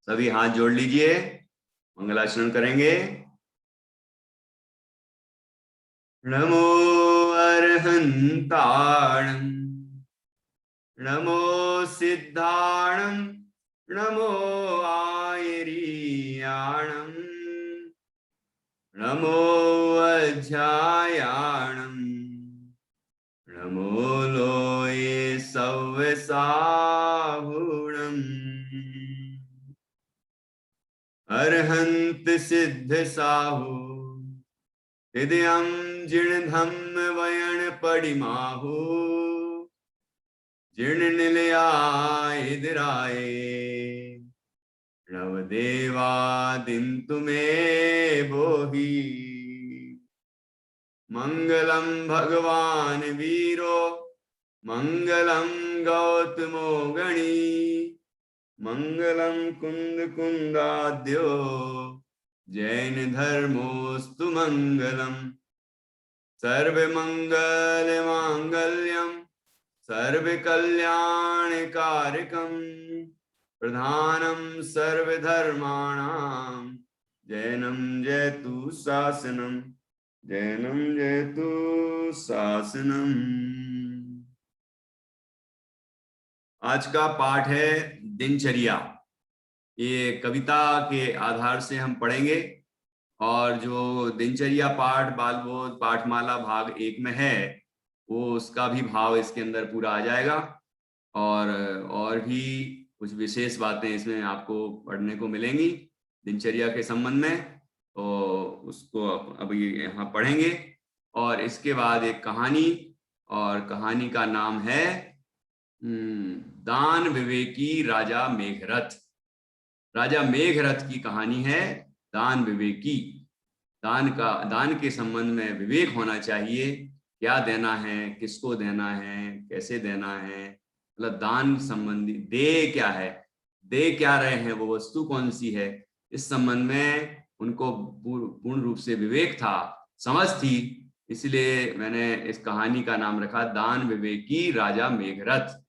सभी हाथ जोड़ लीजिए, मंगलाचरण करेंगे। नमो अर्हंताणं, नमो सिद्धाणं, नमो आयरीयाणं, नमो अध्यायाणं, नमो लोये सव्यसाहुणम्। अर्हंत सिद्ध साहु, हृदयं जीर्णधम्म वयन पडिमाहु, जीर्ण निलयाय इदराय, नवदेवादिन्तु मे बोहि। मंगलम भगवान वीरो, मंगलम गौतमो गणी, मंगलम कुंद कुंदाद्यो, जैन धर्मोस्तु मंगलम। सर्वमंगल मांगल्यम, सर्वकल्याणकारकम, प्रधानम सर्वधर्माणां, जैनम जयतु शासनम, जैनम जयतु शासनम। आज का पाठ है दिनचर्या। ये कविता के आधार से हम पढ़ेंगे और जो दिनचर्या पाठ बालबोध पाठमाला भाग 1 में है वो उसका भी भाव इसके अंदर पूरा आ जाएगा। और भी कुछ विशेष बातें इसमें आपको पढ़ने को मिलेंगी दिनचर्या के संबंध में, तो उसको अभी यहाँ पढ़ेंगे। और इसके बाद एक कहानी, और कहानी का नाम है दान विवेकी राजा मेघरथ। राजा मेघरथ की कहानी है दान विवेकी। दान के संबंध में विवेक होना चाहिए, क्या देना है, किसको देना है, कैसे देना है, मतलब दान संबंधी दे क्या है, दे क्या रहे हैं, वो वस्तु कौन सी है, इस संबंध में उनको पूर्ण रूप से विवेक था, समझ थी। इसलिए मैंने इस कहानी का नाम रखा दान विवेकी राजा मेघरथ।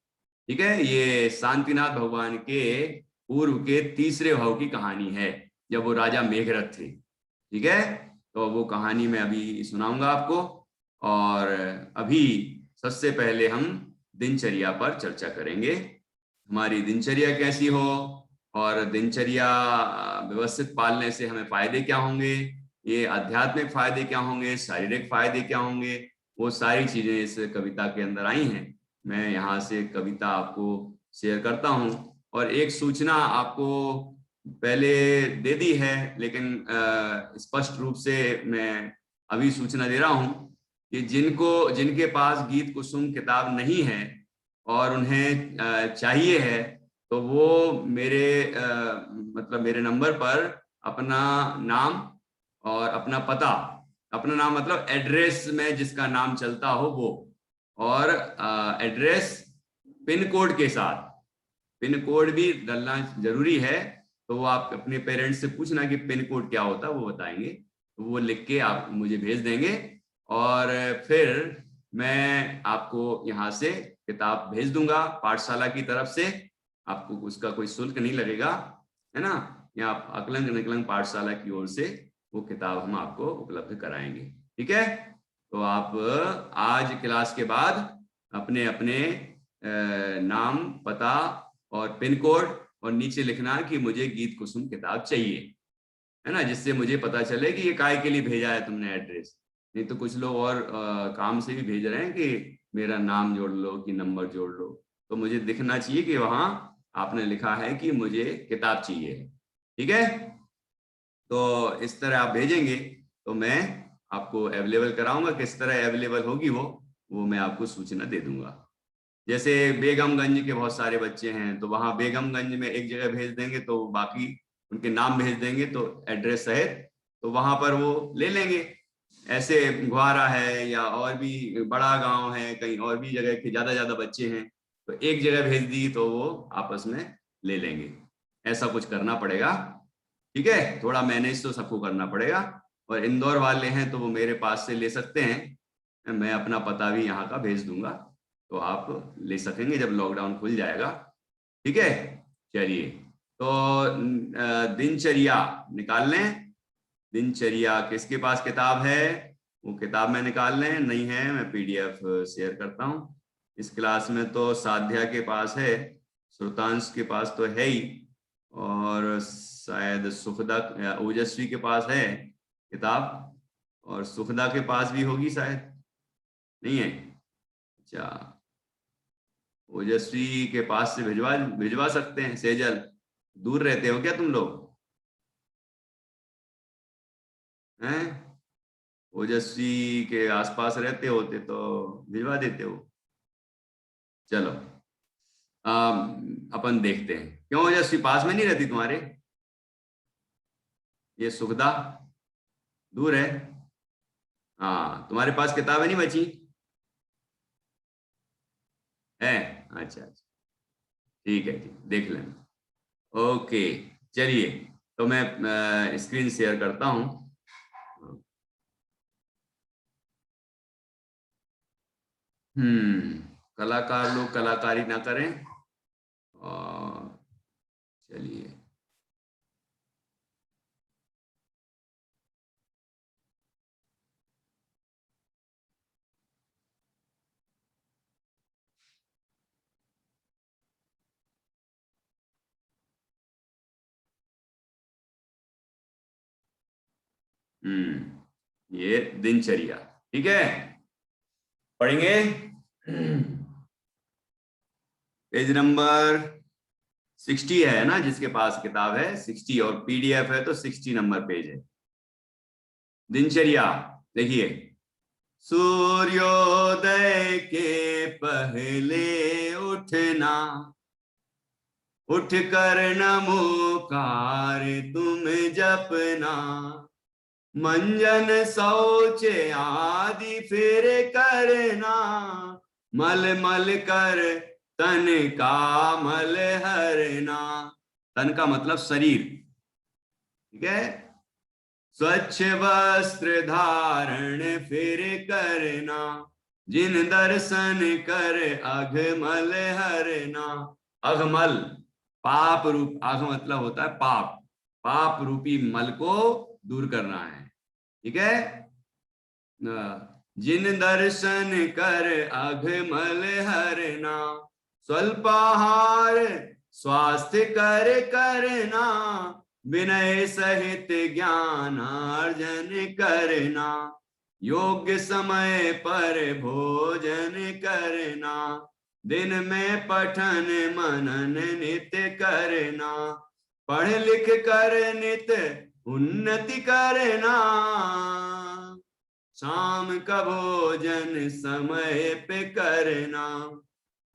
ठीक है, ये शांतिनाथ भगवान के पूर्व के तीसरे भाव की कहानी है जब वो राजा मेघरथ थे। ठीक है, तो वो कहानी मैं अभी सुनाऊंगा आपको। और अभी सबसे पहले हम दिनचर्या पर चर्चा करेंगे, हमारी दिनचर्या कैसी हो और दिनचर्या व्यवस्थित पालने से हमें फायदे क्या होंगे, ये आध्यात्मिक फायदे क्या होंगे, शारीरिक फायदे क्या होंगे, वो सारी चीजें इस कविता के अंदर आई हैं। मैं यहाँ से कविता आपको शेयर करता हूँ और एक सूचना आपको पहले दे दी है, लेकिन स्पष्ट रूप से मैं अभी सूचना दे रहा हूँ कि जिनके पास गीत कुसुम किताब नहीं है और उन्हें चाहिए है, तो वो मतलब मेरे नंबर पर अपना नाम और अपना पता, अपना नाम मतलब एड्रेस में जिसका नाम चलता हो वो, और एड्रेस पिन कोड के साथ, पिन कोड भी डालना जरूरी है। तो वो आप अपने पेरेंट्स से पूछना कि पिन कोड क्या होता है, वो बताएंगे, तो वो लिख के आप मुझे भेज देंगे और फिर मैं आपको यहाँ से किताब भेज दूंगा पाठशाला की तरफ से। आपको उसका कोई शुल्क नहीं लगेगा, है ना। यहाँ अकलंग निकलंग पाठशाला की ओर से वो किताब हम आपको उपलब्ध कराएंगे। ठीक है, तो आप आज क्लास के बाद अपने अपने नाम, पता और पिन कोड और नीचे लिखना कि मुझे गीत कुसुम किताब चाहिए, है ना, जिससे मुझे पता चले कि ये काय के लिए भेजा है तुमने एड्रेस। नहीं तो कुछ लोग और काम से भी भेज रहे हैं कि मेरा नाम जोड़ लो कि नंबर जोड़ लो, तो मुझे दिखना चाहिए कि वहां आपने लिखा है कि मुझे किताब चाहिए। ठीक है, तो इस तरह आप भेजेंगे तो मैं आपको अवेलेबल कराऊंगा। किस तरह अवेलेबल होगी वो मैं आपको सूचना दे दूंगा। जैसे बेगमगंज के बहुत सारे बच्चे हैं तो वहां बेगमगंज में एक जगह भेज देंगे, तो बाकी उनके नाम भेज देंगे तो एड्रेस सहित, तो वहां पर वो ले लेंगे। ऐसे गुहारा है या और भी बड़ा गांव है, कहीं और भी जगह के ज्यादा बच्चे हैं, तो एक जगह भेज दी तो वो आपस में ले लेंगे। ऐसा कुछ करना पड़ेगा। ठीक है, थोड़ा मैनेज तो सबको करना पड़ेगा। और इंदौर वाले हैं तो वो मेरे पास से ले सकते हैं, मैं अपना पता भी यहाँ का भेज दूंगा, तो आप ले सकेंगे जब लॉकडाउन खुल जाएगा। ठीक है, चलिए, दिनचर्या निकाल लें। दिनचर्या किसके पास किताब है, वो किताब में निकाल लें। नहीं है, मैं पीडीएफ शेयर करता हूँ। इस क्लास में तो साध्या के पास है, श्रुतांश के पास तो है ही, और शायद सुखदा या ओजस्वी के पास है किताब, और सुखदा के पास भी होगी शायद। नहीं है? अच्छा, ओजस्वी के पास से भिजवा भिजवा सकते हैं। सेजल, दूर रहते हो क्या तुम लोग हैं? ओजस्वी के आसपास रहते होते तो भिजवा देते हो। चलो अपन देखते हैं। क्यों ओजस्वी पास में नहीं रहती तुम्हारे? ये सुखदा दूर है। हाँ, तुम्हारे पास किताबें नहीं बची है? अच्छा अच्छा, ठीक है, ठीक, देख लेना। ओके, चलिए, तो मैं स्क्रीन शेयर करता हूँ। कलाकार लोग कलाकारी ना करें। और चलिए, ये दिनचर्या, ठीक है, पढ़ेंगे। पेज नंबर 60 है ना, जिसके पास किताब है 60, और पीडीएफ है तो 60 नंबर पेज है। दिनचर्या देखिए, सूर्योदय के पहले उठना, उठकर नमोकार तुम जपना, मंजन शौच आदि फिर करना, मल मल कर तन का मल हरना। तन का मतलब शरीर, ठीक है। स्वच्छ वस्त्र धारण फिर करना, जिन दर्शन कर अघमल हरना। अघमल पाप रूप, अघ मतलब होता है पाप, पाप रूपी मल को दूर करना है, ठीक है। जिन दर्शन कर अघमल हरना, स्वल्पाहार स्वास्थ्य कर करना, विनय सहित ज्ञानार्जन करना, योग्य समय पर भोजन करना, दिन में पठन मनन नित्य करना, पढ़ लिख कर नित उन्नति करना, शाम का भोजन समय पे करना,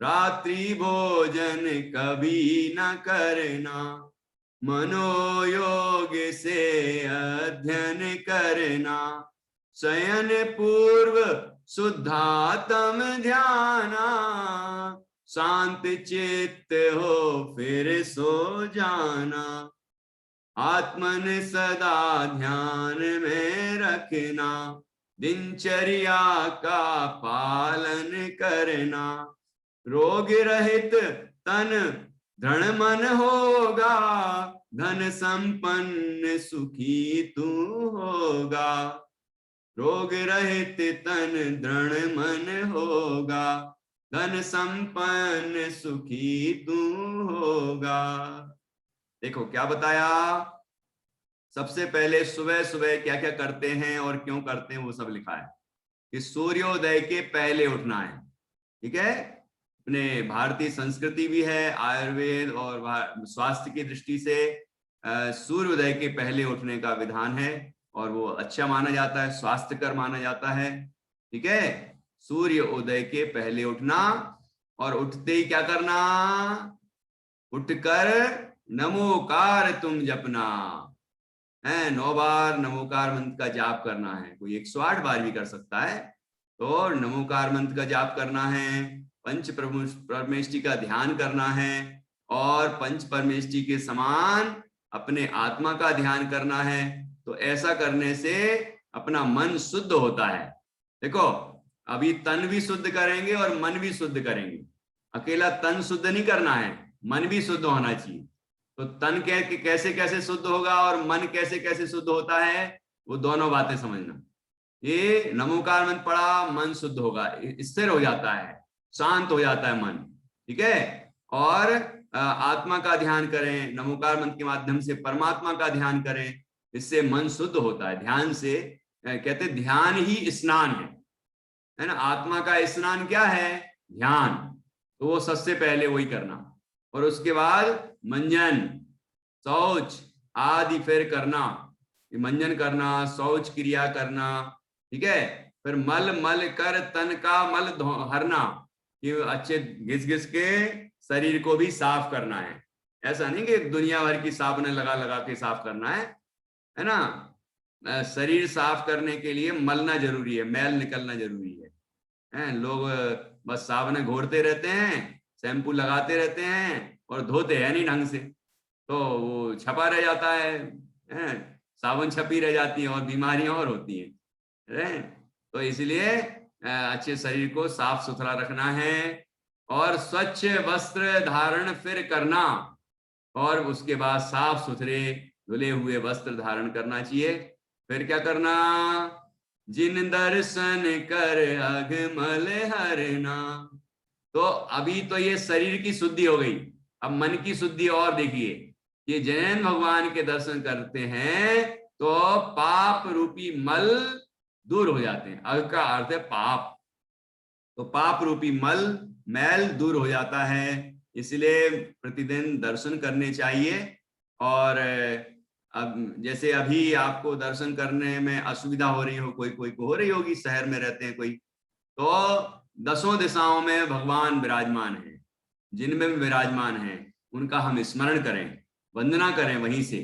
रात्रि भोजन कभी न करना, मनोयोग से अध्ययन करना, शयन पूर्व शुद्धात्म ध्याना, शांत चित्त हो फिर सो जाना, आत्मन सदा ध्यान में रखना, दिनचर्या का पालन करना, रोग रहित तन दृढ़ मन होगा, धन संपन्न सुखी तू होगा, रोग रहित तन दृढ़ मन होगा, धन संपन्न सुखी तू होगा। देखो क्या बताया, सबसे पहले सुबह सुबह क्या क्या करते हैं और क्यों करते हैं वो सब लिखा है कि सूर्योदय के पहले उठना है, ठीक है। अपने भारतीय संस्कृति भी है, आयुर्वेद और स्वास्थ्य की दृष्टि से सूर्योदय के पहले उठने का विधान है, और वो अच्छा माना जाता है, स्वास्थ्यकर माना जाता है, ठीक है। सूर्य उदय के पहले उठना, और उठते ही क्या करना, उठकर नमोकार तुम जपना है। 9 बार नमोकार मंत्र का जाप करना है, कोई 108 बार भी कर सकता है, तो नमोकार मंत्र का जाप करना है, पंच परमेष्टि का ध्यान करना है, और पंच परमेष्टि के समान अपने आत्मा का ध्यान करना है। तो ऐसा करने से अपना मन शुद्ध होता है। देखो, अभी तन भी शुद्ध करेंगे और मन भी शुद्ध करेंगे, अकेला तन शुद्ध नहीं करना है, मन भी शुद्ध होना चाहिए, तो तन कैसे कैसे शुद्ध होगा और मन कैसे कैसे शुद्ध होता है, वो दोनों बातें समझना। ये नमोकार मंत्र पढ़ा, मन शुद्ध होगा, स्थिर हो जाता है, शांत हो जाता है मन, ठीक है। और आत्मा का ध्यान करें, नमोकार मंत्र के माध्यम से परमात्मा का ध्यान करें, इससे मन शुद्ध होता है। ध्यान से कहते ध्यान ही स्नान है ना। आत्मा का स्नान क्या है? ध्यान। तो वो सबसे पहले वही करना, और उसके बाद मंजन, शौच आदि फिर करना, मंजन करना, शौच क्रिया करना, ठीक है। फिर मल मल कर तन का मल हरना, कि अच्छे घिस घिस के शरीर को भी साफ करना है। ऐसा नहीं कि दुनिया भर की साबुन लगा लगा के साफ करना है ना। शरीर साफ करने के लिए मलना जरूरी है, मैल निकलना जरूरी है। लोग बस साबुन घोरते रहते हैं, शैम्पू लगाते रहते हैं और धोते हैं नहीं ढंग से, तो वो छपा रह जाता है, साबुन छपी रह जाती है और बीमारियां और होती हैं। तो इसलिए अच्छे शरीर को साफ सुथरा रखना है, और स्वच्छ वस्त्र धारण फिर करना, और उसके बाद साफ सुथरे धुले हुए वस्त्र धारण करना चाहिए। फिर क्या करना? जिन दर्शन कर अघमल हरना। तो अभी तो ये शरीर की शुद्धि हो गई, अब मन की शुद्धि और देखिए। ये जैन भगवान के दर्शन करते हैं तो पाप रूपी मल दूर हो जाते हैं। अघ का अर्थ है पाप, तो पाप रूपी मल मैल दूर हो जाता है। इसलिए प्रतिदिन दर्शन करने चाहिए। और अब जैसे अभी आपको दर्शन करने में असुविधा हो रही हो, कोई कोई को हो रही होगी, शहर में रहते हैं कोई, तो दसों दिशाओं में भगवान विराजमान है, जिनमें भी विराजमान है उनका हम स्मरण करें, वंदना करें वहीं से,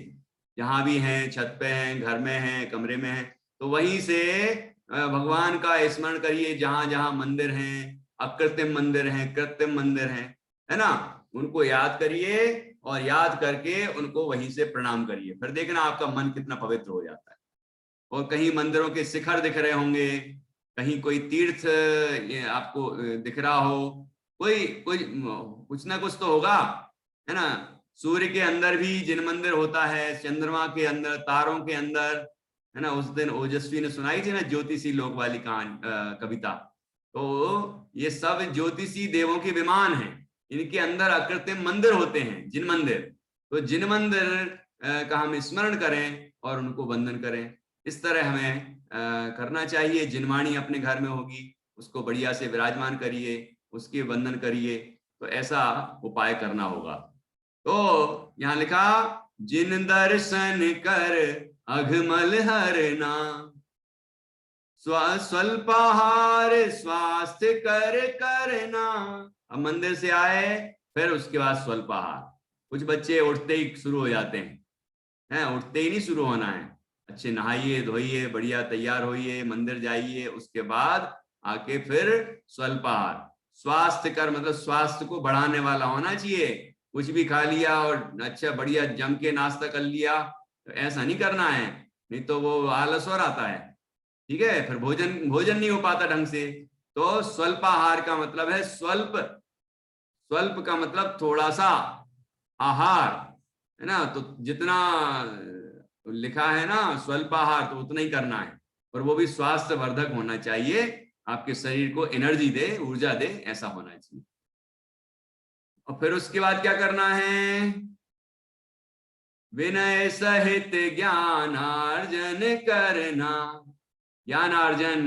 जहां भी हैं, छत पे हैं, घर में हैं, कमरे में हैं, तो वहीं से भगवान का स्मरण करिए। जहां जहां मंदिर हैं, अकृत्रिम मंदिर हैं, कृत्रिम मंदिर हैं, है ना, उनको याद करिए, और याद करके उनको वहीं से प्रणाम करिए। फिर देखना आपका मन कितना पवित्र हो जाता है। और कहीं मंदिरों के शिखर दिख रहे होंगे, कहीं कोई तीर्थ आपको दिख रहा हो, कोई कोई कुछ ना कुछ तो होगा, है ना। सूर्य के अंदर भी जिन मंदिर होता है, चंद्रमा के अंदर, तारों के अंदर, है ना। उस दिन ओजस्वी ने सुनाई थी ना ज्योतिषी लोक वाली कहानी, कविता। तो ये सब ज्योतिषी देवों के विमान हैं, इनके अंदर अकृत्रिम मंदिर होते हैं, जिन मंदिर। तो जिन मंदिर का हम स्मरण करें और उनको वंदन करें, इस तरह हमें करना चाहिए। जिनवाणी अपने घर में होगी, उसको बढ़िया से विराजमान करिए, उसके वंदन करिए, तो ऐसा उपाय करना होगा। तो यहाँ लिखा, जिन दर्शन कर अघमल हरना, स्वल्पाहार स्वास्थ्य कर करना। अब मंदिर से आए, फिर उसके बाद स्वल्पाहार। कुछ बच्चे उठते ही शुरू हो जाते हैं, उठते ही नहीं शुरू होना है। अच्छे नहाइए धोइए, बढ़िया तैयार होइए, मंदिर जाइए, उसके बाद आके फिर स्वल्पाहार। स्वास्थ्य कर मतलब स्वास्थ्य को बढ़ाने वाला होना चाहिए। कुछ भी खा लिया और अच्छा बढ़िया जम के नाश्ता कर लिया, तो ऐसा नहीं करना है, नहीं तो वो आलस और आता है, ठीक है। फिर भोजन भोजन नहीं हो पाता ढंग से। तो स्वल्पाहार का मतलब है स्वल्प, स्वल्प का मतलब थोड़ा सा आहार, है ना। तो जितना लिखा है ना स्वल्पाहार, तो उतना ही करना है, और वो भी स्वास्थ्य वर्धक होना चाहिए, आपके शरीर को एनर्जी दे, ऊर्जा दे, ऐसा होना चाहिए। और फिर उसके बाद क्या करना है? विनय सहित ज्ञानार्जन करना। ज्ञानार्जन,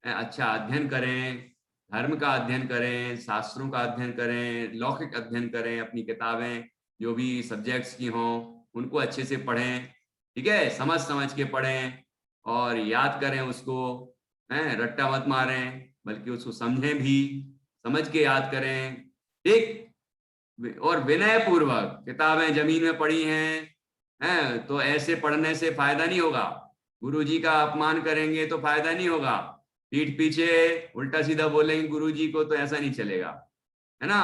अच्छा अध्ययन करें, धर्म का अध्ययन करें, शास्त्रों का अध्ययन करें, लौकिक अध्ययन करें, अपनी किताबें जो भी सब्जेक्ट्स की हों उनको अच्छे से पढ़ें, ठीक है, समझ समझ के पढ़ें और याद करें उसको, हैं, रट्टा मत मारें, बल्कि उसको समझें भी, समझ के याद करें, ठीक। और विनय पूर्वक, किताबें जमीन में पड़ी हैं, तो ऐसे पढ़ने से फायदा नहीं होगा। गुरुजी का अपमान करेंगे तो फायदा नहीं होगा, पीठ पीछे उल्टा सीधा बोलेंगे गुरुजी को, तो ऐसा नहीं चलेगा, है ना।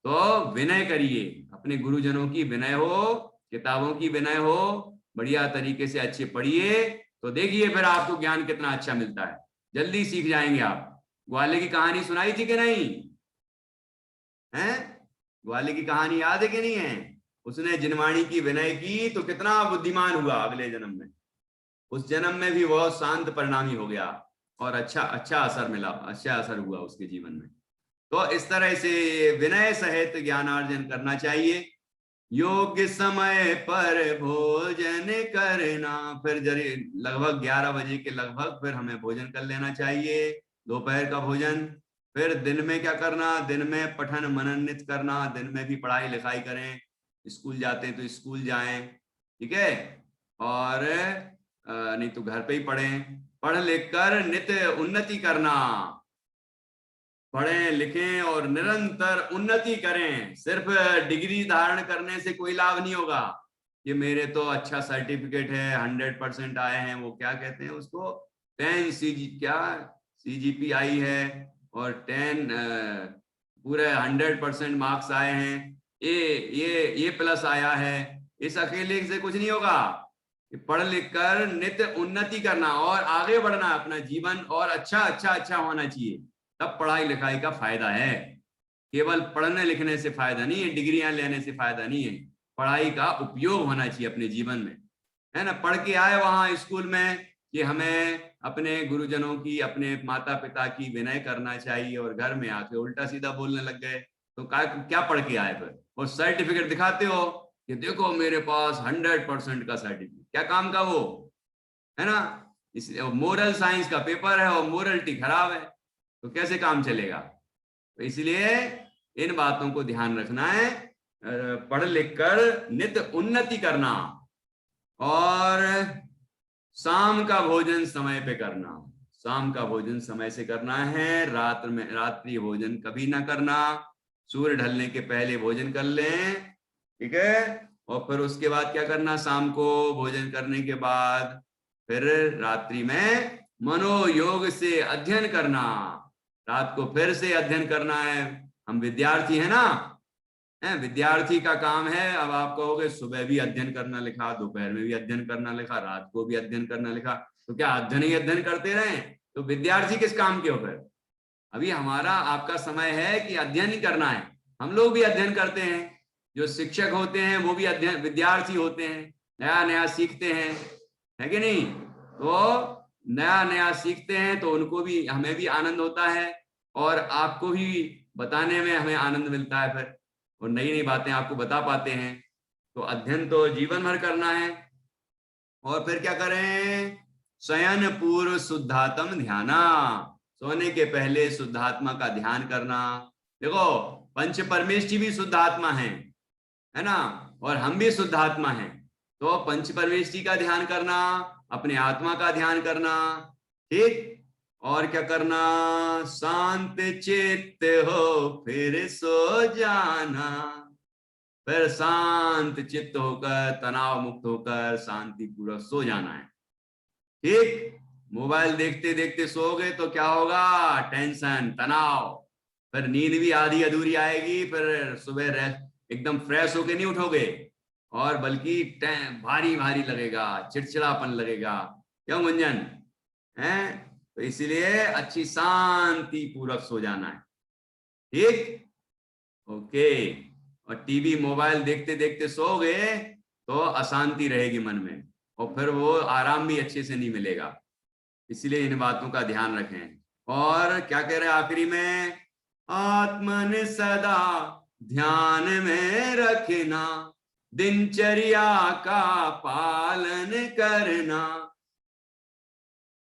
तो विनय करिए, अपने गुरुजनों की विनय हो, किताबों की विनय हो, बढ़िया तरीके से अच्छे पढ़िए, तो देखिए फिर आपको ज्ञान कितना अच्छा मिलता है, जल्दी सीख जाएंगे आप। ग्वाले की कहानी सुनाई थी कि नहीं? हैं, ग्वाले की कहानी याद है कि नहीं है? उसने जिनवाणी की, विनय की, तो कितना बुद्धिमान हुआ अगले जन्म में। उस जन्म में भी बहुत शांत परिणामी हो गया और अच्छा असर मिला, अच्छा असर हुआ उसके जीवन में। तो इस तरह से विनय सहित ज्ञानार्जन करना चाहिए। योग्य समय पर भोजन करना, फिर जरी लगभग 11 बजे के लगभग फिर हमें भोजन कर लेना चाहिए, दोपहर का भोजन। फिर दिन में क्या करना, दिन में पठन मननित करना, दिन में भी पढ़ाई लिखाई करें, स्कूल जाते हैं तो स्कूल जाएं, ठीक है, और नहीं तो घर पे ही पढ़ें। पढ़ लिख कर नित्य उन्नति करना, पढ़ें लिखें और निरंतर उन्नति करें। सिर्फ डिग्री धारण करने से कोई लाभ नहीं होगा। ये मेरे तो अच्छा सर्टिफिकेट है, 100% आए हैं, वो क्या कहते हैं उसको, 10 CGPI है, और 10 पूरे 100% मार्क्स आए हैं, ये प्लस आया है। इस अकेले से कुछ नहीं होगा। पढ़ लिख कर नित्य उन्नति करना और आगे बढ़ना, अपना जीवन और अच्छा होना चाहिए, तब पढ़ाई लिखाई का फायदा है। केवल पढ़ने लिखने से फायदा नहीं है, डिग्रियां लेने से फायदा नहीं है, पढ़ाई का उपयोग होना चाहिए अपने जीवन में, है ना। पढ़ के आए वहां स्कूल में कि हमें अपने गुरुजनों की, अपने माता पिता की विनय करना चाहिए, और घर में आके उल्टा सीधा बोलने लग गए, तो क्या पढ़ के आए फिर? और सर्टिफिकेट दिखाते हो कि देखो मेरे पास 100% का सर्टिफिकेट, क्या काम का वो, है ना। इसलिए मोरल साइंस का पेपर है और मोरलिटी खराब है, तो कैसे काम चलेगा? तो इसलिए इन बातों को ध्यान रखना है, पढ़ लिख कर नित्य उन्नति करना, और शाम का भोजन समय पे करना। शाम का भोजन समय से करना है, रात्रि भोजन कभी ना करना। सूर्य ढलने के पहले भोजन कर लें, ठीक है, और फिर उसके बाद क्या करना, शाम को भोजन करने के बाद फिर रात्रि में मनोयोग से अध्ययन करना। रात को फिर से अध्ययन करना है। हम विद्यार्थी है ना, है, विद्यार्थी का काम है। अब आप कहोगे सुबह भी अध्ययन करना लिखा, दोपहर में भी अध्ययन करना लिखा, रात को भी अध्ययन करना लिखा, तो क्या अध्ययन ही अध्ययन करते रहे? तो विद्यार्थी किस काम के हो फिर? अभी हमारा आपका समय है कि अध्ययन ही करना है। हम लोग भी अध्ययन करते हैं, जो शिक्षक होते हैं वो भी अध्ययन, विद्यार्थी होते हैं, नया नया सीखते हैं, है कि नहीं? तो नया नया सीखते हैं तो उनको भी, हमें भी आनंद होता है, और आपको भी बताने में हमें आनंद मिलता है फिर, और नई नई बातें आपको बता पाते हैं। तो अध्ययन तो जीवन भर करना है। और फिर क्या करें, शयन पूर्व शुद्धात्म ध्याना, सोने के पहले शुद्धात्मा का ध्यान करना। देखो पंच परमेष्ठी भी शुद्धात्मा है ना, और हम भी शुद्धात्मा हैं, तो पंच परमेष्ठी का ध्यान करना, अपने आत्मा का ध्यान करना, ठीक। और क्या करना, शांत चित्त हो फिर सो जाना। फिर शांत चित्त होकर, तनाव मुक्त होकर शांति पूर्वक सो जाना है, ठीक। मोबाइल देखते देखते सो गए तो क्या होगा, टेंशन, तनाव, फिर नींद भी आधी अधूरी आएगी, फिर सुबह एकदम फ्रेश होके नहीं उठोगे, और बल्कि भारी भारी लगेगा, चिड़चिड़ापन लगेगा। क्यों गुंजन है? तो इसलिए अच्छी शांति पूर्वक सो जाना है, ठीक, ओके। और टीवी मोबाइल देखते देखते सो गए तो अशांति रहेगी मन में, और फिर वो आराम भी अच्छे से नहीं मिलेगा। इसलिए इन बातों का ध्यान रखें। और क्या कह रहे हैं आखिरी में, आत्मन सदा ध्यान में रखना, दिनचर्या का पालन करना।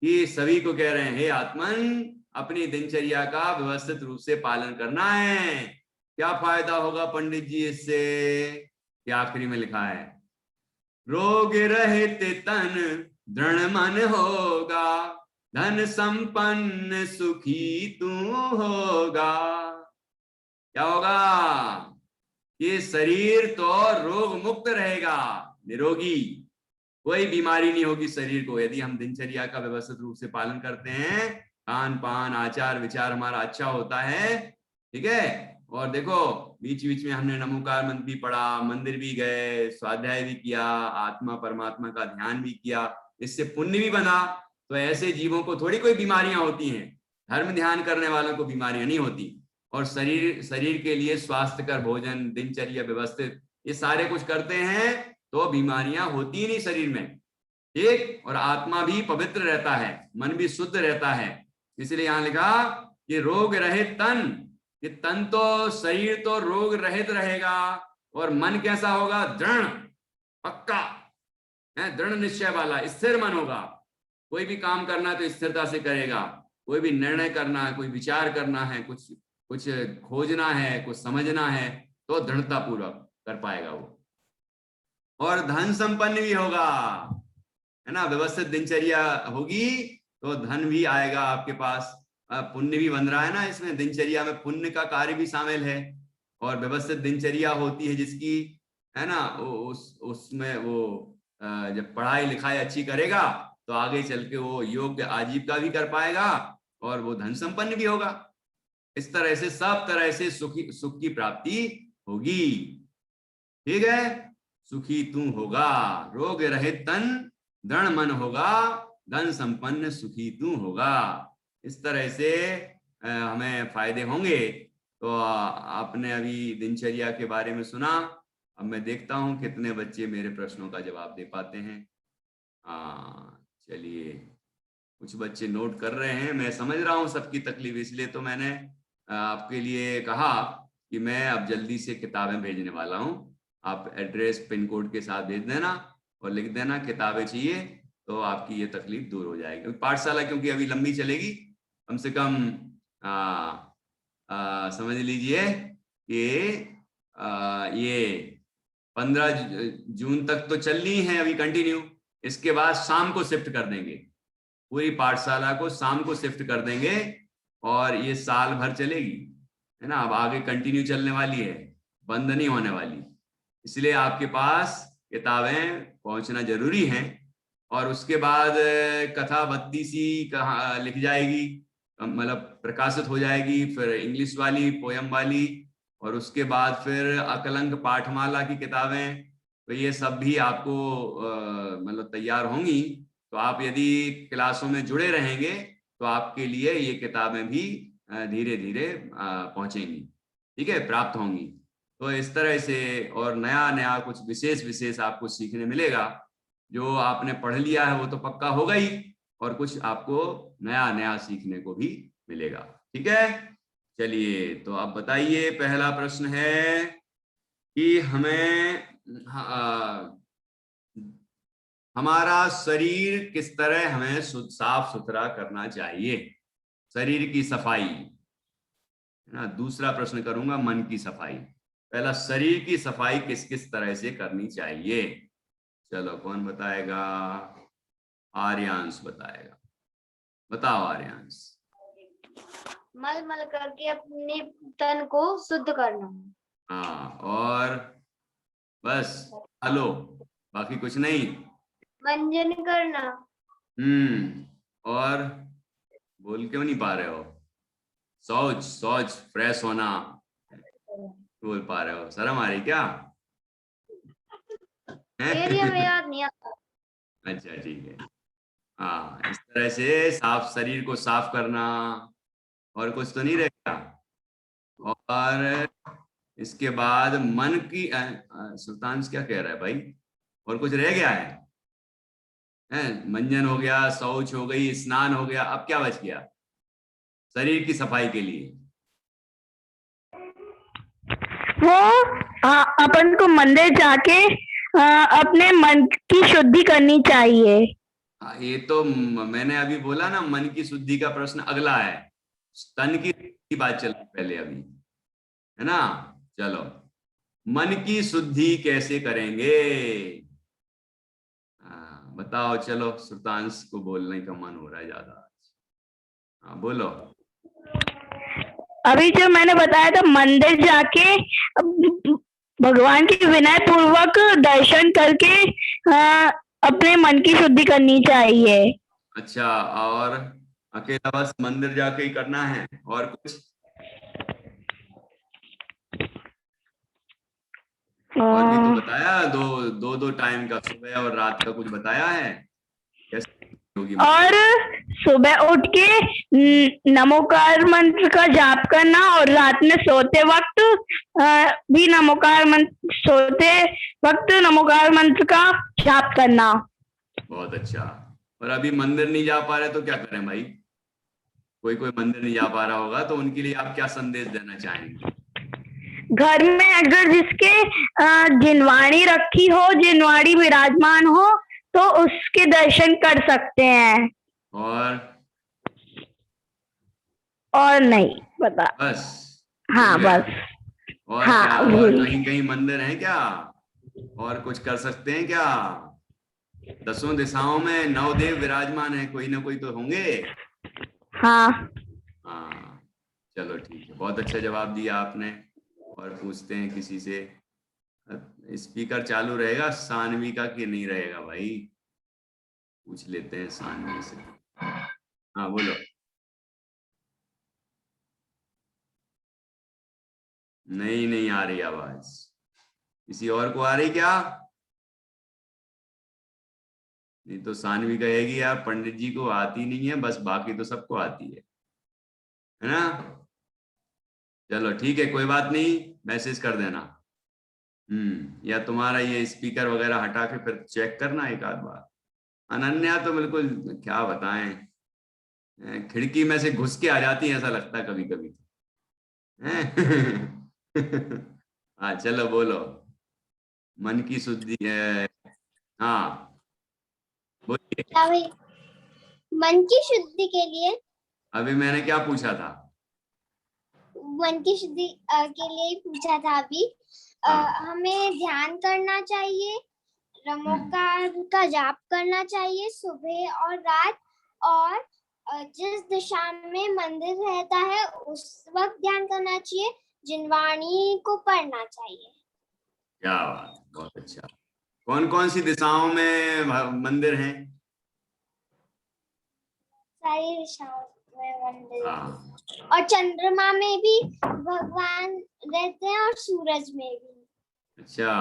ये सभी को कह रहे हैं, हे आत्मन, अपनी दिनचर्या का व्यवस्थित रूप से पालन करना है। क्या फायदा होगा पंडित जी इससे? ये आखिरी में लिखा है, रोग रहित तन दृढ़ मन होगा, धन संपन्न सुखी तू होगा। क्या होगा? ये शरीर तो रोग मुक्त रहेगा, निरोगी, कोई बीमारी नहीं होगी शरीर को, यदि हम दिनचर्या का व्यवस्थित रूप से पालन करते हैं, खान पान आचार विचार हमारा अच्छा होता है, ठीक है। और देखो बीच बीच में हमने नमोकार मंत्र भी पढ़ा, मंदिर भी गए, स्वाध्याय भी किया, आत्मा परमात्मा का ध्यान भी किया, इससे पुण्य भी बना। तो ऐसे जीवों को थोड़ी कोई बीमारियां होती हैं, धर्म ध्यान करने वालों को बीमारियां नहीं होती। और शरीर के लिए स्वास्थ्यकर भोजन, दिनचर्या व्यवस्थित, ये सारे कुछ करते हैं तो बीमारियां होती ही नहीं शरीर में, ठीक। और आत्मा भी पवित्र रहता है, मन भी शुद्ध रहता है। इसलिए यहां लिखा कि रोग रहित तन, कि तन तो शरीर तो रोग रहित रहेगा, और मन कैसा होगा? दृढ़, पक्का है, दृढ़ निश्चय वाला, स्थिर मन होगा। कोई भी काम करना है तो स्थिरता से करेगा, कोई भी निर्णय करना है, कोई विचार करना है, कुछ कुछ खोजना है, कुछ समझना है, तो दृढ़ता पूर्वक कर पाएगा वो। और धन संपन्न भी होगा, है ना, व्यवस्थित दिनचर्या होगी तो धन भी आएगा आपके पास। पुण्य भी बन रहा है ना इसमें, दिनचर्या में पुण्य का कार्य भी शामिल है। और व्यवस्थित दिनचर्या होती है जिसकी, है ना, उसमें वो जब पढ़ाई लिखाई अच्छी करेगा तो आगे चल के वो योग्य आजीविका भी कर पाएगा और वो धन संपन्न भी होगा। इस तरह से सब तरह से सुख की प्राप्ति होगी, ठीक है। सुखी तू होगा, रोग रहित तन, दृढ़ मन होगा, धन संपन्न सुखी तू होगा। इस तरह से हमें फायदे होंगे। तो आपने अभी दिनचर्या के बारे में सुना। अब मैं देखता हूं कितने बच्चे मेरे प्रश्नों का जवाब दे पाते हैं। चलिए, कुछ बच्चे नोट कर रहे हैं। मैं समझ रहा हूं सबकी तकलीफ, इसलिए तो मैंने आपके लिए कहा कि मैं अब जल्दी से किताबें भेजने वाला हूं। आप एड्रेस पिन कोड के साथ भेज देना और लिख देना किताबें चाहिए, तो आपकी ये तकलीफ दूर हो जाएगी। पाठशाला क्योंकि अभी लंबी चलेगी, कम से कम समझ लीजिए कि ये 15 जून तक तो चलनी है अभी कंटिन्यू। इसके बाद शाम को शिफ्ट कर देंगे, पूरी पाठशाला को शाम को शिफ्ट कर देंगे और ये साल भर चलेगी, है ना। अब आगे कंटिन्यू चलने वाली है, बंद नहीं होने वाली। इसलिए आपके पास किताबें पहुंचना जरूरी है। और उसके बाद कथा 32 कहा लिख जाएगी, मतलब प्रकाशित हो जाएगी, फिर इंग्लिश वाली, पोयम वाली, और उसके बाद फिर अकलंक पाठमाला की किताबें। तो ये सब भी आपको मतलब तैयार होंगी। तो आप यदि क्लासों में जुड़े रहेंगे तो आपके लिए ये किताबें भी धीरे धीरे पहुंचेंगी, ठीक है, प्राप्त होंगी। तो इस तरह से और नया नया कुछ विशेष विशेष आपको सीखने मिलेगा। जो आपने पढ़ लिया है वो तो पक्का होगा ही, और कुछ आपको नया नया सीखने को भी मिलेगा, ठीक है। चलिए, तो आप बताइए, पहला प्रश्न है कि हमारा शरीर किस तरह हमें साफ सुथरा करना चाहिए, शरीर की सफाई, है ना। दूसरा प्रश्न करूंगा मन की सफाई। पहला, शरीर की सफाई किस किस तरह से करनी चाहिए। चलो, कौन बताएगा? आर्यांश बताएगा। बताओ आर्यांश। मल मल करके अपने तन को शुद्ध करना। हाँ, और बस हेलो, बाकी कुछ नहीं। मंजन करना। और बोल क्यों नहीं पा रहे हो? शौच, शौच, फ्रेश होना बोल पा रहे हो? शर्म आ रही क्या? एरिया में याद नहीं आता। अच्छा, ठीक है। हाँ, इस तरह से साफ, शरीर को साफ करना। और कुछ तो नहीं रहेगा? और इसके बाद मन की सुल्तान क्या कह रहा है भाई? और कुछ रह गया है? मंजन हो गया, शौच हो गई, स्नान हो गया, अब क्या बच गया शरीर की सफाई के लिए? वो अपन को मंदिर जाके अपने मन की शुद्धि करनी चाहिए। ये तो मैंने अभी बोला ना, मन की शुद्धि का प्रश्न अगला है। तन की बात चल रही पहले अभी, है ना। चलो, मन की शुद्धि कैसे करेंगे? बताओ। चलो, सुल्तांश को बोलने का मन हो रहा है ज्यादा। हाँ, बोलो। अभी जो मैंने बताया था, मंदिर जाके भगवान के विनय पूर्वक दर्शन करके अपने मन की शुद्धि करनी चाहिए। अच्छा, और अकेला बस मंदिर जाके ही करना है, और कुछ? और भी तो बताया, दो टाइम का, सुबह और रात का कुछ बताया है कैसे होगी? और सुबह उठ के नमोकार मंत्र का जाप करना और रात में सोते वक्त भी सोते वक्त नमोकार मंत्र का जाप करना। बहुत अच्छा। और अभी मंदिर नहीं जा पा रहे तो क्या करें भाई? कोई मंदिर नहीं जा पा रहा होगा तो उनके लिए आप क्या संदेश देना चाहेंगे? घर में अगर जिसके जिनवाणी रखी हो, जिनवाणी विराजमान हो, तो उसके दर्शन कर सकते हैं। और नहीं पता। बस? हाँ बस। और हाँ, क्या? और कहीं मंदिर है क्या? और कुछ कर सकते हैं क्या? 10 दिशाओं में 9 देव विराजमान है, कोई ना कोई तो होंगे। हाँ हाँ, चलो ठीक है, बहुत अच्छा जवाब दिया आपने। और पूछते हैं किसी से। स्पीकर चालू रहेगा सानवी का कि नहीं रहेगा भाई? पूछ लेते हैं सानवी से। हाँ बोलो। नहीं आ रही आवाज। किसी और को आ रही क्या? नहीं तो सानवी कहेगी यार पंडित जी को आती नहीं है, बस बाकी तो सबको आती है ना? चलो ठीक है, कोई बात नहीं, मैसेज कर देना। या तुम्हारा ये स्पीकर वगैरह हटा के फिर चेक करना एक आध बार। अनन्या तो बिल्कुल क्या बताएं, खिड़की में से घुस के आ जाती है, ऐसा लगता है कभी कभी। हाँ चलो बोलो। मन की शुद्धि है। हाँ बोलिए। अभी मन की शुद्धि के लिए, अभी मैंने क्या पूछा था? मन की शुद्धि के लिए ही पूछा था अभी। हमें ध्यान करना चाहिए, नमोकार का जाप करना चाहिए सुबह और रात, और जिस दिशा में मंदिर रहता है उस वक्त ध्यान करना चाहिए, जिनवाणी को पढ़ना चाहिए। क्या बात, बहुत अच्छा। कौन कौन सी दिशाओं में मंदिर हैं? सारी दिशाओं में मंदिर हाँ। है। और चंद्रमा में भी भगवान रहते हैं और सूरज में भी। अच्छा,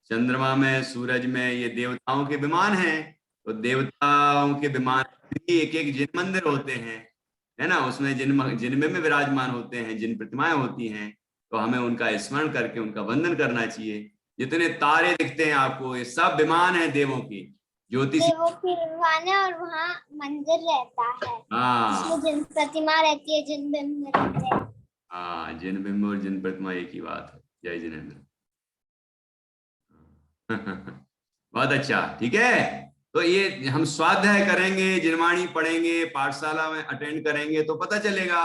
चंद्रमा में सूरज में ये देवताओं के विमान हैं, तो देवताओं के विमान भी एक एक जिन मंदिर होते हैं, है ना? उसमें जिन में विराजमान होते हैं, जिन प्रतिमाएं होती हैं, तो हमें उनका स्मरण करके उनका वंदन करना चाहिए। जितने तारे दिखते हैं आपको, ये सब विमान है देवों की, ज्योतिष। देवों के विमान है और वहाँ मंदिर रहता है। हाँ, जिन प्रतिमा रहती है, जिन बिंब रहते हैं। हाँ, जिन बिंब और जिन प्रतिमा एक ही बात है। जय जिनेन्द्र। बहुत अच्छा, ठीक है। तो ये हम स्वाध्याय करेंगे, जिनवाणी पढ़ेंगे, पाठशाला में अटेंड करेंगे तो पता चलेगा,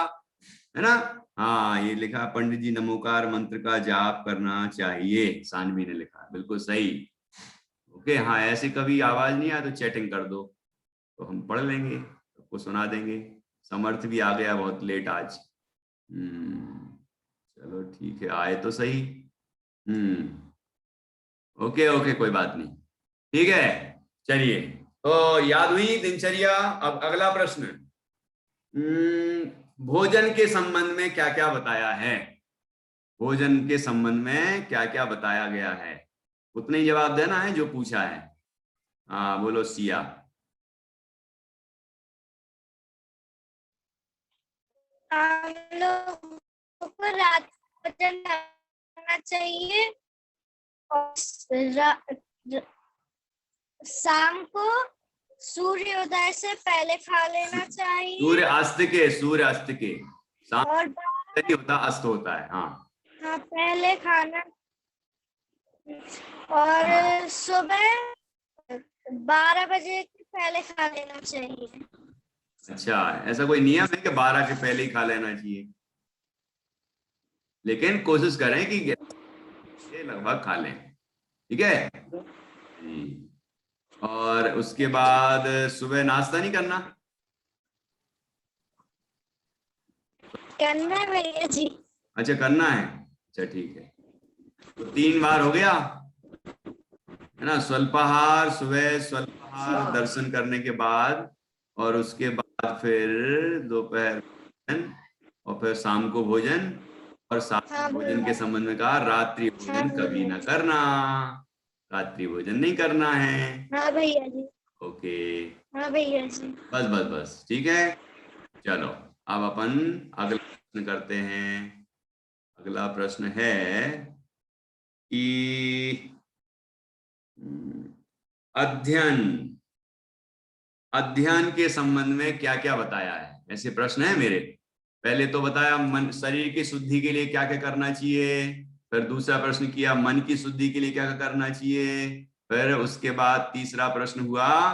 है ना? हाँ, ये लिखा पंडित जी नमोकार मंत्र का जाप करना चाहिए, सानवी ने लिखा, बिल्कुल सही। ओके, हाँ, ऐसे कभी आवाज नहीं आया तो चैटिंग कर दो, तो हम पढ़ लेंगे, सबको सुना देंगे। समर्थ भी आ गया बहुत लेट आज। चलो ठीक है, आए तो सही। ओके ओके, कोई बात नहीं, ठीक है। चलिए, तो याद हुई दिनचर्या। अब अगला प्रश्न, भोजन के संबंध में क्या क्या बताया है? भोजन के संबंध में क्या क्या बताया गया है? उतने ही जवाब देना है जो पूछा है। हाँ बोलो सिया। हम लोग को रात भोजन करना चाहिए और शाम को सूर्योदय से पहले खा लेना चाहिए। सूर्य अस्त के शाम और नहीं होता, अस्त होता है। हाँ पहले खाना, और सुबह 12 बजे के पहले खा लेना चाहिए। अच्छा, ऐसा कोई नियम है कि 12 के पहले ही खा लेना चाहिए? लेकिन कोशिश करें कि लगभग खा लें, ठीक है जी। और उसके बाद सुबह नाश्ता नहीं करना? करना है भैया जी। अच्छा, करना है, अच्छा ठीक है। तो 3 बार हो गया, है ना? स्वल्पाहार, सुबह स्वल्पाहार दर्शन करने के बाद, और उसके बाद फिर दोपहर भोजन, और फिर शाम को भोजन। और साथ में भोजन के संबंध में कहा रात्रि भोजन कभी ना करना, रात्रि भोजन नहीं करना है। हाँ भैया जी। ओके, हाँ भैया जी। बस बस बस, ठीक है। चलो अब अपन अगला प्रश्न करते हैं। अगला प्रश्न है कि अध्ययन अध्ययन के संबंध में क्या क्या बताया है, ऐसे प्रश्न है मेरे। पहले तो बताया मन शरीर की शुद्धि के लिए क्या क्या करना चाहिए, फिर दूसरा प्रश्न किया मन की शुद्धि के लिए क्या क्या करना चाहिए, फिर उसके बाद तीसरा प्रश्न हुआ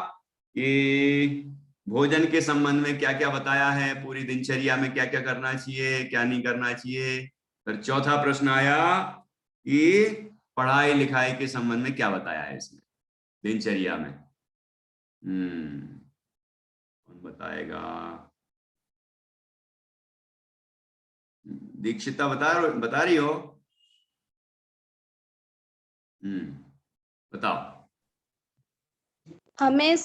कि भोजन के संबंध में क्या क्या बताया है, पूरी दिनचर्या में क्या क्या करना चाहिए क्या नहीं करना चाहिए। फिर चौथा प्रश्न आया कि पढ़ाई लिखाई के संबंध में क्या बताया है इसमें दिनचर्या में। कौन बताएगा? दीक्षिता बता रही हो? बताओ। हमें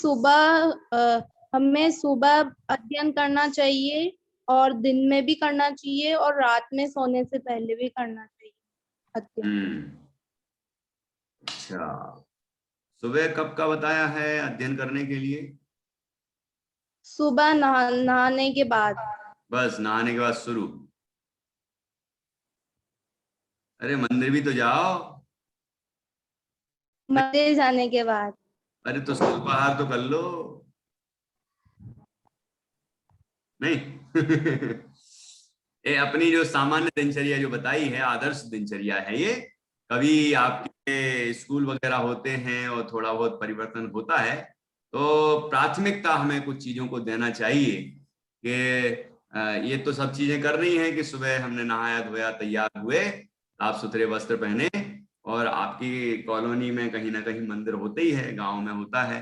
सुबह अध्ययन करना चाहिए और दिन में भी करना चाहिए और रात में सोने से पहले भी करना चाहिए अध्ययन। अच्छा, सुबह कब का बताया है अध्ययन करने के लिए? सुबह नहाने के बाद। बस नहाने के बाद शुरू? अरे मंदिर भी तो जाओ। मंदिर जाने के बाद। अरे तो स्वल्पाहार तो कर लो। नहीं ये अपनी जो सामान्य दिनचर्या जो बताई है, आदर्श दिनचर्या है ये। कभी आपके स्कूल वगैरह होते हैं और थोड़ा बहुत परिवर्तन होता है, तो प्राथमिकता हमें कुछ चीजों को देना चाहिए कि ये तो सब चीजें कर रही हैं कि सुबह हमने नहाया धोया तैयार हुए, साफ सुथरे वस्त्र पहने, और आपकी कॉलोनी में कहीं ना कहीं मंदिर होते ही है, गांव में होता है,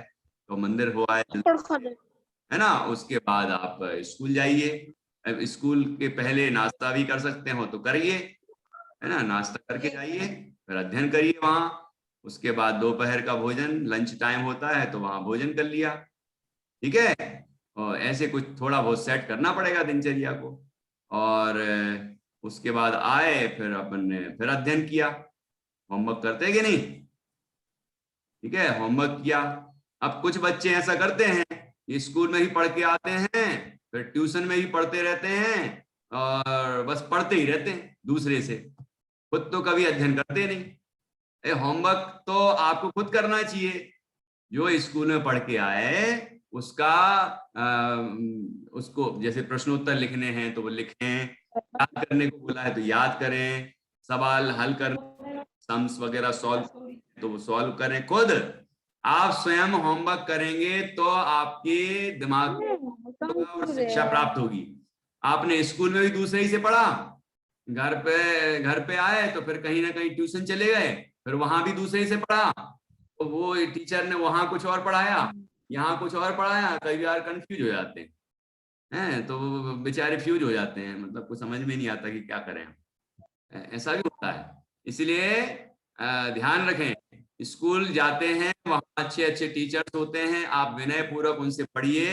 तो मंदिर हुआ है ना। उसके बाद आप स्कूल जाइए। अब स्कूल के पहले नाश्ता भी कर सकते हो तो करिए, है ना, नाश्ता करके जाइए, फिर अध्ययन करिए वहां। उसके बाद दोपहर का भोजन लंच टाइम होता है तो वहां भोजन कर लिया, ठीक है। और ऐसे कुछ थोड़ा बहुत सेट करना पड़ेगा दिनचर्या को। और उसके बाद आए फिर अपन ने फिर अध्ययन किया। होमवर्क करते हैं कि नहीं? ठीक है, होमवर्क किया। अब कुछ बच्चे ऐसा करते हैं, स्कूल में ही पढ़ के आते हैं, फिर ट्यूशन में ही पढ़ते रहते हैं, और बस पढ़ते ही रहते हैं दूसरे से, खुद तो कभी अध्ययन करते नहीं। होमवर्क तो आपको खुद करना चाहिए। जो स्कूल में पढ़ के आए उसका उसको जैसे प्रश्नोत्तर लिखने हैं तो वो लिखें, याद करने को बोला है तो याद करें, सवाल हल करने, सम्स वगैरह सॉल्व तो वो सॉल्व करें खुद। आप स्वयं होमवर्क करेंगे तो आपके दिमाग होगा और शिक्षा प्राप्त होगी। आपने स्कूल में भी दूसरे ही से पढ़ा, घर पे आए तो फिर कहीं ना कहीं ट्यूशन चले गए, फिर वहां भी दूसरे ही से पढ़ा, तो वो टीचर ने वहां कुछ और पढ़ाया, यहाँ कुछ और पढ़ाया, कई बार कंफ्यूज हो जाते हैं, तो बेचारे फ्यूज हो जाते हैं, मतलब कुछ समझ में नहीं आता कि क्या करें। ऐसा भी होता है। इसलिए ध्यान रखें, स्कूल जाते हैं वहां अच्छे अच्छे टीचर्स होते हैं, आप विनय पूर्वक उनसे पढ़िए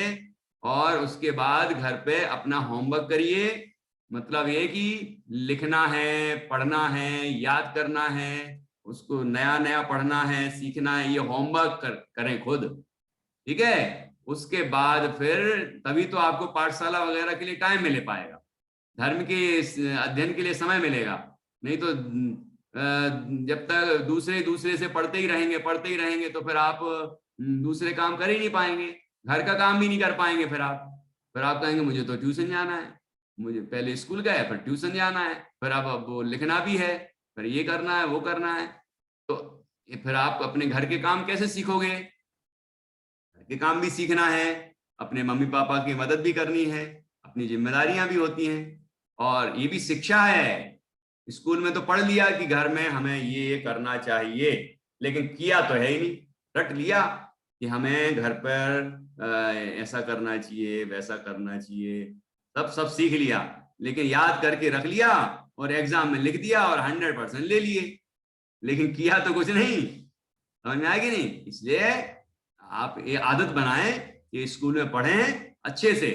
और उसके बाद घर पे अपना होमवर्क करिए। मतलब ये कि लिखना है, पढ़ना है, याद करना है, उसको नया नया पढ़ना है, सीखना है, ये होमवर्क करें खुद, ठीक है। उसके बाद फिर तभी तो आपको पाठशाला वगैरह के लिए टाइम मिल पाएगा, धर्म के अध्ययन के लिए समय मिलेगा। नहीं तो जब तक दूसरे से पढ़ते ही रहेंगे तो फिर आप दूसरे काम कर ही नहीं पाएंगे, घर का काम भी नहीं कर पाएंगे। फिर आप कहेंगे मुझे तो ट्यूशन जाना है, मुझे पहले स्कूल गए फिर ट्यूशन जाना है, फिर अब वो लिखना भी है, फिर ये करना है वो करना है, तो फिर आप अपने घर के काम कैसे सीखोगे? घर के काम भी सीखना है, अपने मम्मी पापा की मदद भी करनी है, अपनी जिम्मेदारियां भी होती हैं, और ये भी शिक्षा है। स्कूल में तो पढ़ लिया कि घर में हमें ये करना चाहिए, लेकिन किया तो है ही नहीं, रट लिया कि हमें घर पर ऐसा करना चाहिए वैसा करना चाहिए, सब सीख लिया, लेकिन याद करके रख लिया और एग्जाम में लिख दिया और 100% ले लिए, लेकिन किया तो कुछ नहीं। समझ में आएगी नहीं? इसलिए आप ये आदत बनाएं कि स्कूल में पढ़ें अच्छे से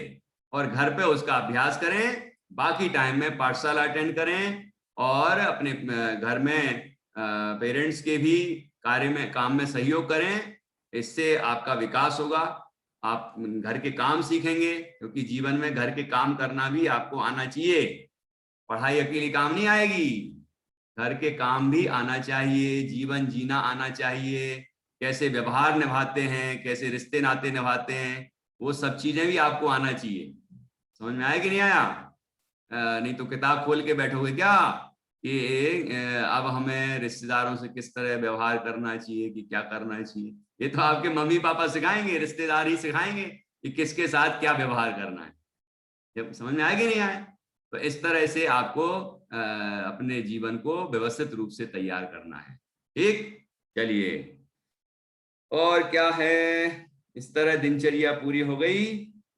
और घर पे उसका अभ्यास करें, बाकी टाइम में पाठशाला अटेंड करें, और अपने घर में पेरेंट्स के भी काम में सहयोग करें। इससे आपका विकास होगा, आप घर के काम सीखेंगे, क्योंकि जीवन में घर के काम करना भी आपको आना चाहिए। पढ़ाई अकेली काम नहीं आएगी, घर के काम भी आना चाहिए, जीवन जीना आना चाहिए, कैसे व्यवहार निभाते हैं, कैसे रिश्ते नाते निभाते हैं, वो सब चीजें भी आपको आना चाहिए। समझ में आया कि नहीं आया? नहीं तो किताब खोल के बैठोगे क्या कि अब हमें रिश्तेदारों से किस तरह व्यवहार करना चाहिए, कि क्या करना चाहिए। ये तो आपके मम्मी पापा सिखाएंगे, रिश्तेदार ही सिखाएंगे कि किसके साथ क्या व्यवहार करना है। जब समझ में आया कि नहीं आया? तो इस तरह से आपको अपने जीवन को व्यवस्थित रूप से तैयार करना है। ठीक, चलिए, और क्या है? इस तरह दिनचर्या पूरी हो गई।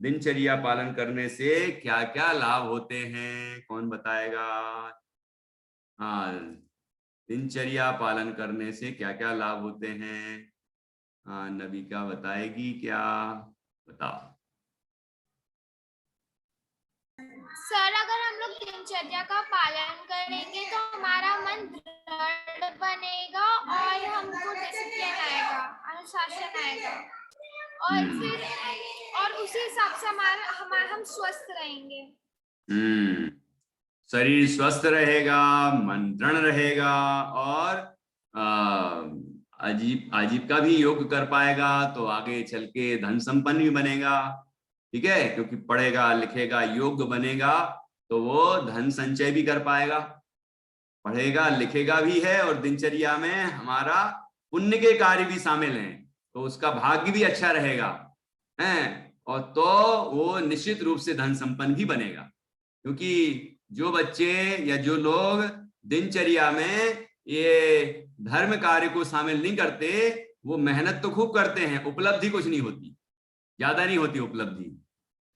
दिनचर्या पालन करने से क्या क्या लाभ होते हैं, कौन बताएगा? हाँ, दिनचर्या पालन करने से क्या क्या लाभ होते हैं? हाँ, नबिका बताएगी क्या? बताओ। सर, अगर हम लोग दिनचर्या का पालन करेंगे तो हमारा मन दृढ़ बनेगा और हमको डिसिप्लिन आएगा, अनुशासन आएगा, और फिर और उसी हिसाब से हम स्वस्थ रहेंगे। शरीर स्वस्थ रहेगा, मन दृढ़ रहेगा, और आजीविका भी योग कर पाएगा, तो आगे चल के धन संपन्न भी बनेगा। ठीक है, क्योंकि पढ़ेगा लिखेगा योग्य बनेगा तो वो धन संचय भी कर पाएगा। पढ़ेगा लिखेगा भी है और दिनचर्या में हमारा पुण्य के कार्य भी शामिल हैं, तो उसका भाग्य भी अच्छा रहेगा है, और तो वो निश्चित रूप से धन संपन्न भी बनेगा। क्योंकि जो बच्चे या जो लोग दिनचर्या में ये धर्म कार्य को शामिल नहीं करते, वो मेहनत तो खूब करते हैं, उपलब्धि कुछ नहीं होती, ज्यादा नहीं होती उपलब्धि।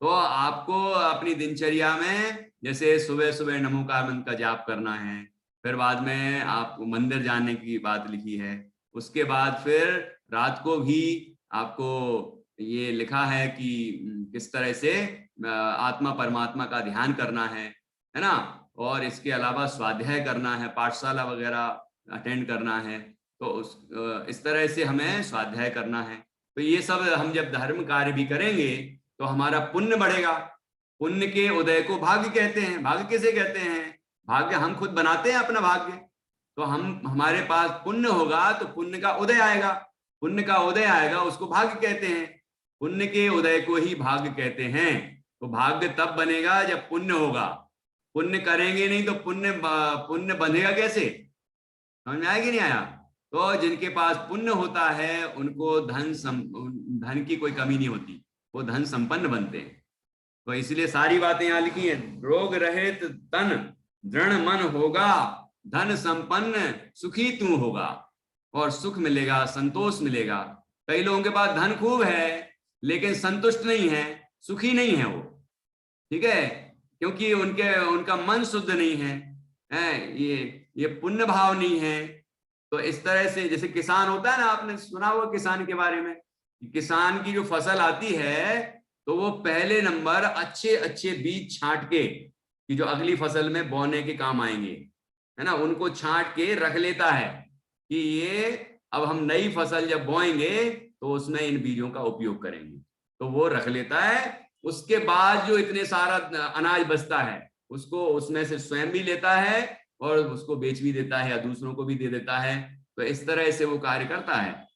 तो आपको अपनी दिनचर्या में जैसे सुबह सुबह नमोकार मंत्र का जाप करना है, फिर बाद में आपको मंदिर जाने की बात लिखी है, उसके बाद फिर रात को भी आपको ये लिखा है कि किस तरह से आत्मा परमात्मा का ध्यान करना है ना, और इसके अलावा स्वाध्याय करना है, पाठशाला वगैरह अटेंड करना है, तो इस तरह से हमें स्वाध्याय करना है। तो ये सब हम जब धर्म कार्य भी करेंगे तो हमारा पुण्य बढ़ेगा। पुण्य के उदय को भाग्य कहते हैं। भाग्य किसे कहते हैं? भाग्य हम खुद बनाते हैं अपना भाग्य। तो हमारे पास पुण्य होगा तो पुण्य का उदय आएगा, पुण्य का उदय आएगा उसको भाग्य कहते हैं। पुण्य के उदय को ही भाग्य कहते हैं। तो भाग्य तब बनेगा जब पुण्य होगा। पुण्य करेंगे नहीं तो पुण्य बंधेगा कैसे? समझ में आया कि नहीं आया? तो जिनके पास पुण्य होता है उनको धन की कोई कमी नहीं होती, वो धन संपन्न बनते हैं। तो इसलिए सारी बातें यहाँ लिखी हैं। रोग रहित तन दृढ़ मन होगा, धन संपन्न सुखी तू होगा, और सुख मिलेगा, संतोष मिलेगा। कई लोगों के पास धन खूब है लेकिन संतुष्ट नहीं है, सुखी नहीं है वो। ठीक है, क्योंकि उनका मन शुद्ध नहीं है, ये पुण्य भाव नहीं है। तो इस तरह से जैसे किसान होता है ना, आपने सुना हुआ किसान के बारे में, किसान की जो फसल आती है तो वो पहले नंबर अच्छे अच्छे बीज छांट के, कि जो अगली फसल में बोने के काम आएंगे, है ना, उनको छांट के रख लेता है कि ये अब हम नई फसल जब बोएंगे तो उसमें इन बीजों का उपयोग करेंगे, तो वो रख लेता है। उसके बाद जो इतने सारा अनाज बचता है उसको उसमें से स्वयं भी लेता है और उसको बेच भी देता है या दूसरों को भी दे देता है। तो इस तरह से वो कार्य करता है।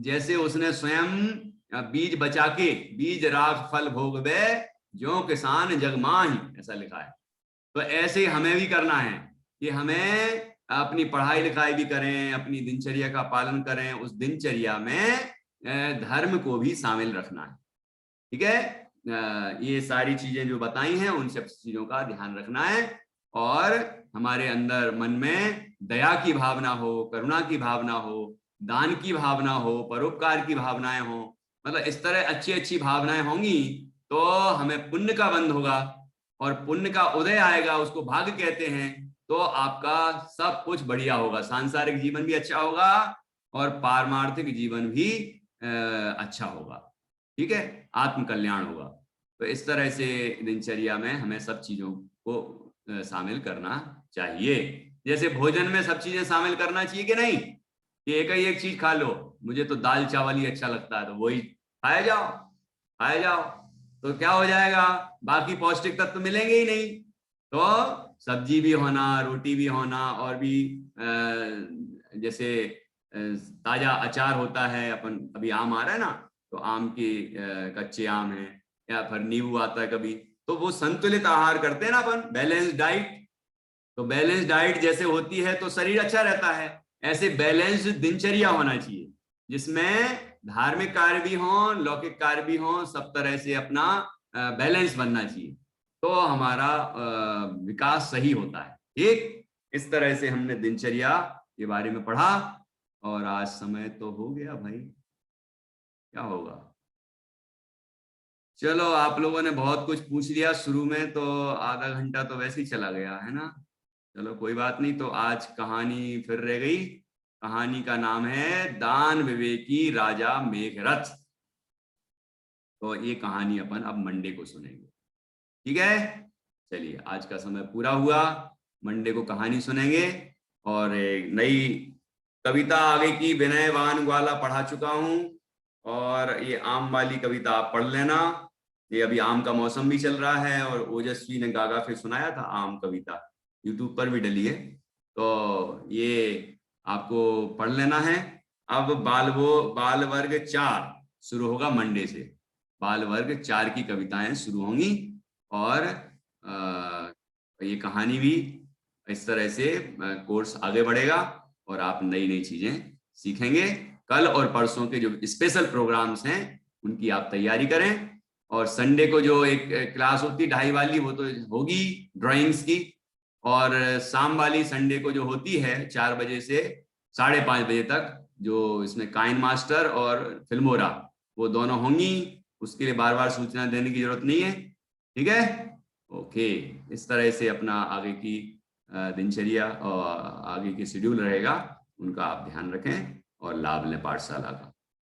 जैसे उसने स्वयं बीज बचा के बीज राख फल भोगवे, जो किसान जगमाही, ऐसा लिखा है। तो ऐसे हमें भी करना है कि हमें अपनी पढ़ाई लिखाई भी करें, अपनी दिनचर्या का पालन करें, उस दिनचर्या में धर्म को भी शामिल रखना है। ठीक है, ये सारी चीजें जो बताई हैं उन सब चीजों का ध्यान रखना है, और हमारे अंदर मन में दया की भावना हो, करुणा की भावना हो, दान की भावना हो, परोपकार की भावनाएं हो। मतलब इस तरह अच्छी अच्छी भावनाएं होंगी तो हमें पुण्य का बंध होगा, और पुण्य का उदय आएगा, उसको भाग्य कहते हैं। तो आपका सब कुछ बढ़िया होगा, सांसारिक जीवन भी अच्छा होगा और पारमार्थिक जीवन भी अच्छा होगा। ठीक है, आत्म कल्याण होगा। तो इस तरह से दिनचर्या में हमें सब चीजों को शामिल करना चाहिए। जैसे भोजन में सब चीजें शामिल करना चाहिए कि नहीं, कि एक ही एक चीज खा लो, मुझे तो दाल चावल ही अच्छा लगता है तो वही खाए जाओ खाए जाओ, तो क्या हो जाएगा, बाकी पौष्टिक तत्व मिलेंगे ही नहीं। तो सब्जी भी होना, रोटी भी होना, और भी जैसे ताजा अचार होता है, अपन अभी आम आ रहा है ना, तो आम के कच्चे आम है, या फिर नींबू आता है कभी, तो वो संतुलित आहार करते हैं ना अपन, बैलेंस डाइट। तो बैलेंस डाइट जैसे होती है तो शरीर अच्छा रहता है, ऐसे बैलेंस दिनचर्या होना चाहिए, जिसमें धार्मिक कार्य भी हो, लौकिक कार्य भी हो, सब तरह से अपना बैलेंस बनना चाहिए, तो हमारा विकास सही होता है। ठीक, इस तरह से हमने दिनचर्या के बारे में पढ़ा, और आज समय तो हो गया भाई, क्या होगा। चलो, आप लोगों ने बहुत कुछ पूछ लिया शुरू में, तो आधा घंटा तो वैसे ही चला गया है ना। चलो कोई बात नहीं, तो आज कहानी फिर रह गई। कहानी का नाम है दान विवेकी राजा मेघरथ। तो ये कहानी अपन अब मंडे को सुनेंगे, ठीक है। चलिए, आज का समय पूरा हुआ, मंडे को कहानी सुनेंगे। और एक नई कविता आगे की विनयवान ग्वाला पढ़ा चुका हूं, और ये आम वाली कविता आप पढ़ लेना। ये अभी आम का मौसम भी चल रहा है, और ओजस्वी ने गागा फिर सुनाया था आम कविता, यूट्यूब पर भी डली है, तो ये आपको पढ़ लेना है। अब बाल वर्ग 4 शुरू होगा मंडे से, बाल वर्ग 4 की कविताएं शुरू होंगी, और ये कहानी भी इस तरह से कोर्स आगे बढ़ेगा, और आप नई नई चीजें सीखेंगे। कल और परसों के जो स्पेशल प्रोग्राम्स हैं उनकी आप तैयारी करें, और संडे को जो एक क्लास होती 2:30 वाली, वो तो होगी ड्राइंग्स की, और शाम वाली संडे को जो होती है 4 बजे से 5:30 बजे तक, जो इसमें काइन मास्टर और फिल्मोरा, वो दोनों होंगी। उसके लिए बार बार सूचना देने की जरूरत नहीं है, ठीक है। ओके, इस तरह से अपना आगे की दिनचर्या और आगे की शेड्यूल रहेगा, उनका आप ध्यान रखें और लाभ लें पाठशाला का।